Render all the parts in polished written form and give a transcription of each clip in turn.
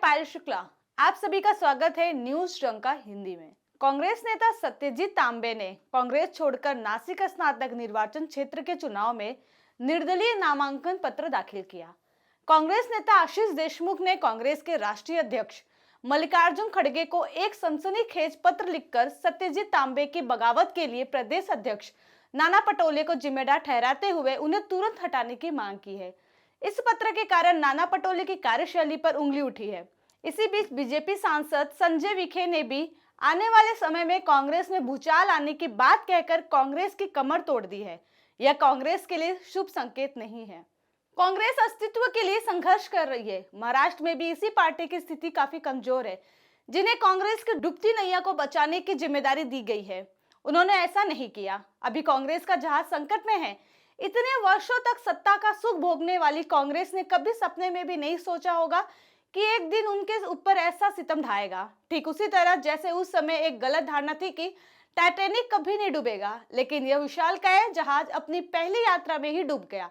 पायल शुक्ला, आप सभी का स्वागत है न्यूज डंका हिंदी में। कांग्रेस नेता सत्यजीत तांबे ने कांग्रेस छोड़कर नासिक स्नातक निर्वाचन क्षेत्र के चुनाव में निर्दलीय नामांकन पत्र दाखिल किया। कांग्रेस नेता आशीष देशमुख ने कांग्रेस के राष्ट्रीय अध्यक्ष मल्लिकार्जुन खड़गे को एक सनसनीखेज पत्र लिखकर सत्यजीत तांबे की बगावत के लिए प्रदेश अध्यक्ष नाना पटोले को जिम्मेदार ठहराते हुए उन्हें तुरंत हटाने की मांग की है। इस पत्र के कारण नाना पटोले की कार्यशैली पर उंगली उठी है। इसी बीच बीजेपी सांसद संजय विखे ने भी आने वाले समय में कांग्रेस में भूचाल आने की बात कहकर कांग्रेस की कमर तोड़ दी है। यह कांग्रेस के लिए शुभ संकेत नहीं है। कांग्रेस अस्तित्व के लिए संघर्ष कर रही है। महाराष्ट्र में भी इसी पार्टी की स्थिति काफी कमजोर है, जिन्हें कांग्रेस की डूबती नैया को बचाने की जिम्मेदारी दी गई है। उन्होंने ऐसा नहीं किया। अभी कांग्रेस का जहाज संकट में है। इतने वर्षों तक सत्ता का सुख भोगने वाली कांग्रेस ने कभी सपने में भी नहीं सोचा होगा कि एक दिन उनके ऊपर ऐसा सितम ढाएगा। ठीक उसी तरह जैसे उस समय एक गलत धारणा थी कि टाइटैनिक कभी नहीं डूबेगा, लेकिन यह विशालकाय जहाज अपनी पहली यात्रा में ही डूब गया।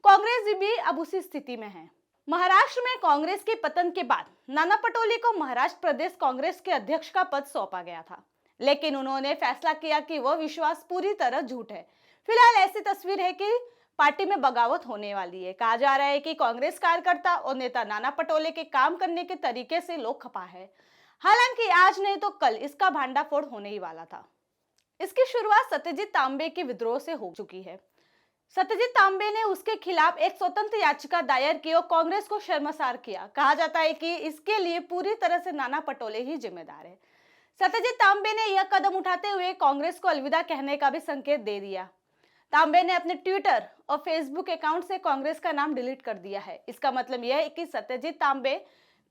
कांग्रेस भी अब उसी स्थिति में है। महाराष्ट्र में कांग्रेस के पतन के बाद नाना पटोले को महाराष्ट्र प्रदेश कांग्रेस के अध्यक्ष का पद सौंपा गया था, लेकिन उन्होंने फैसला किया कि वह विश्वास पूरी तरह झूठ है। फिलहाल ऐसी तस्वीर है कि पार्टी में बगावत होने वाली है। कहा जा रहा है कि कांग्रेस कार्यकर्ता और नेता नाना पटोले के काम करने के तरीके से लोग खपा है। हालांकि आज नहीं तो कल इसका भांडाफोड़ होने ही वाला था। इसकी शुरुआत सत्यजीत तांबे के विद्रोह से हो चुकी है। सत्यजीत तांबे ने उसके खिलाफ एक स्वतंत्र याचिका दायर की और कांग्रेस को शर्मसार किया। कहा जाता है कि इसके लिए पूरी तरह से नाना पटोले ही जिम्मेदार है। सत्यजीत तांबे ने यह कदम उठाते हुए कांग्रेस को अलविदा कहने का भी संकेत दे दिया। तांबे ने अपने ट्विटर और फेसबुक अकाउंट से कांग्रेस का नाम डिलीट कर दिया है। इसका मतलब यह है कि सत्यजीत तांबे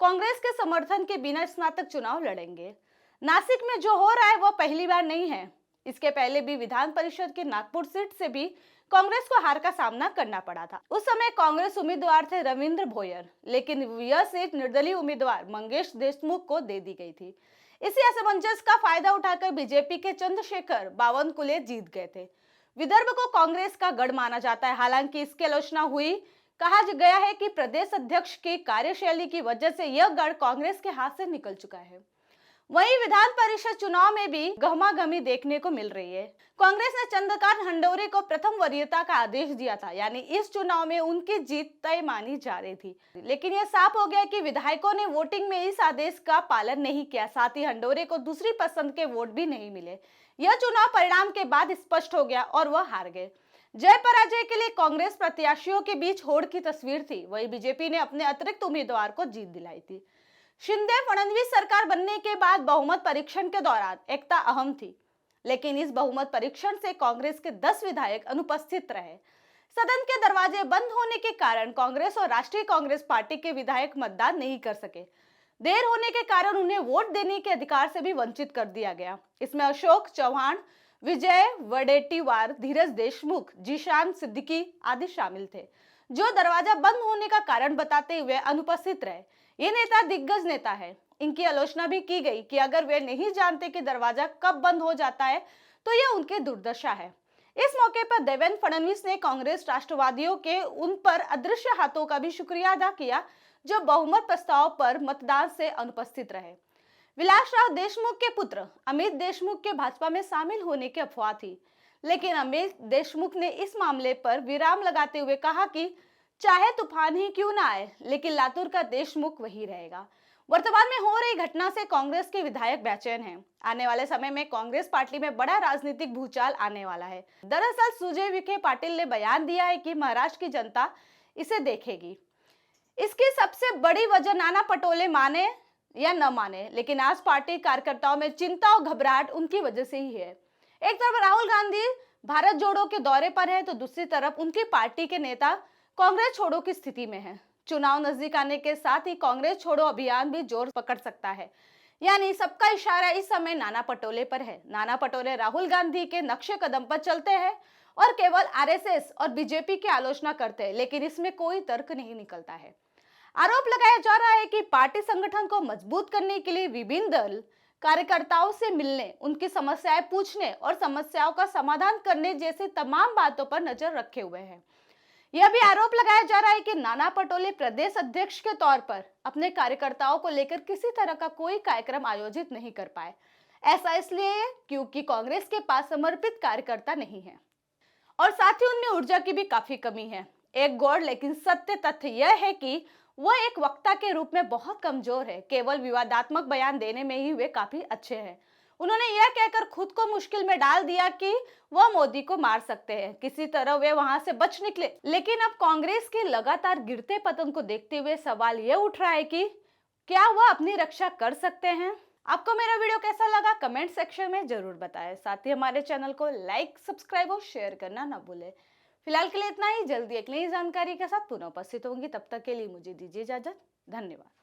कांग्रेस के समर्थन के बिना स्नातक चुनाव लड़ेंगे। नासिक में जो हो रहा है वो पहली बार नहीं है। इसके पहले भी विधान परिषद की नागपुर सीट से भी कांग्रेस को हार का सामना करना पड़ा था। उस समय कांग्रेस उम्मीदवार थे रविंद्र भोयर, लेकिन यह सीट निर्दलीय उम्मीदवार मंगेश देशमुख को दे दी गई थी। इसी असमंजस का फायदा उठाकर बीजेपी के चंद्रशेखर बावनकुले जीत गए थे। विदर्भ को कांग्रेस का गढ़ माना जाता है। हालांकि इसकी आलोचना हुई। कहा गया है कि प्रदेश अध्यक्ष की कार्यशैली की वजह से यह गढ़ कांग्रेस के हाथ से निकल चुका है। वहीं विधान परिषद चुनाव में भी गहमागहमी देखने को मिल रही है। कांग्रेस ने चंद्रकांत हंडोरे को प्रथम वरीयता का आदेश दिया था, यानी इस चुनाव में उनकी जीत तय मानी जा रही थी। लेकिन यह साफ हो गया कि विधायकों ने वोटिंग में इस आदेश का पालन नहीं किया। साथ ही हंडोरे को दूसरी पसंद के वोट भी नहीं मिले। यह चुनाव परिणाम के बाद स्पष्ट हो गया और वह हार गए। जय पराजय के लिए कांग्रेस प्रत्याशियों के बीच होड़ की तस्वीर थी। वहीं बीजेपी ने अपने अतिरिक्त उम्मीदवार को जीत दिलाई थी। शिंदे फडणवीस सरकार बनने के बाद बहुमत परीक्षण के दौरान एकता अहम थी, लेकिन इस बहुमत परीक्षण से कांग्रेस के 10 विधायक अनुपस्थित रहे। सदन के दरवाजे बंद होने के कारण कांग्रेस और राष्ट्रीय कांग्रेस पार्टी के विधायक मतदान नहीं कर सके। देर होने के कारण उन्हें वोट देने के अधिकार से भी वंचित कर दिया गया। इसमें अशोक चौहान, विजय वडेट्टीवार, धीरज देशमुख, जीशान सिद्दीकी आदि शामिल थे, जो दरवाजा बंद होने का कारण बताते हुए अनुपस्थित रहे। ये नेता दिग्गज नेता है। इनकी आलोचना भी की गई कि अगर वे नहीं जानते कि दरवाजा कब बंद हो जाता है तो यह उनकी दुर्दशा है। इस मौके पर देवेंद्र फडणवीस ने कांग्रेस राष्ट्रवादियों के उन पर अदृश्य हाथों का भी शुक्रिया अदा किया, जो बहुमत प्रस्ताव पर मतदान से अनुपस्थित रहे। विलासराव देशमुख के पुत्र अमित देशमुख के भाजपा में शामिल होने की अफवाह थी, लेकिन अमित देशमुख ने इस मामले पर विराम लगाते हुए कहा कि चाहे तूफान ही क्यों ना आए, लेकिन लातूर का देशमुख वही रहेगा। वर्तमान में हो रही घटना से कांग्रेस के विधायक बेचैन हैं। आने वाले समय में कांग्रेस पार्टी में बड़ा राजनीतिक भूचाल आने वाला है। दरअसल सुजय विखे पाटिल ने बयान दिया है कि महाराष्ट्र की जनता इसे देखेगी। इसकी सबसे बड़ी वजह नाना पटोले माने या न माने, लेकिन आज पार्टी कार्यकर्ताओं में चिंता और घबराहट उनकी वजह से ही है। एक तरफ राहुल गांधी भारत जोड़ो के दौरे पर है, तो दूसरी तरफ उनकी पार्टी के नेता कांग्रेस छोड़ो की स्थिति में है। चुनाव नजदीक आने के साथ ही कांग्रेस छोड़ो अभियान भी जोर पकड़ सकता है, यानी सबका इशारा इस समय नाना पटोले पर है। नाना पटोले राहुल गांधी के नक्शे कदम पर चलते हैं और केवल आरएसएस और बीजेपी की आलोचना करते हैं, लेकिन इसमें कोई तर्क नहीं निकलता है। आरोप लगाया जा रहा है कि पार्टी संगठन को मजबूत करने के लिए विभिन्न दल कार्यकर्ताओं से मिलने, उनकी समस्याएं पूछने और समस्याओं का समाधान करने जैसी तमाम बातों पर नजर रखे हुए हैं। यह भी आरोप लगाया जा रहा है कि नाना पटोले प्रदेश अध्यक्ष के तौर पर अपने कार्यकर्ताओं को लेकर किसी तरह का कोई कार्यक्रम आयोजित नहीं कर पाए। ऐसा इसलिए है क्योंकि कांग्रेस के पास समर्पित कार्यकर्ता नहीं है और साथ ही उनमें ऊर्जा की भी काफी कमी है। एक गौर लेकिन सत्य तथ्य यह है कि वह एक वक्ता के रूप में बहुत कमजोर है। केवल विवादात्मक बयान देने में ही वे काफी अच्छे हैं। उन्होंने यह कहकर खुद को मुश्किल में डाल दिया कि वह मोदी को मार सकते हैं। किसी तरह वे वहां से बच निकले। लेकिन अब कांग्रेस के लगातार गिरते पतन को देखते हुए सवाल यह उठ रहा है कि क्या वह अपनी रक्षा कर सकते हैं। आपको मेरा वीडियो कैसा लगा कमेंट सेक्शन में जरूर बताएं। साथ ही हमारे चैनल को लाइक, सब्सक्राइब और शेयर करना ना भूलें। फिलहाल के लिए इतना ही। जल्दी एक नई जानकारी के साथ पुनः उपस्थित होंगी। तब तक के लिए मुझे दीजिए इजाजत। धन्यवाद।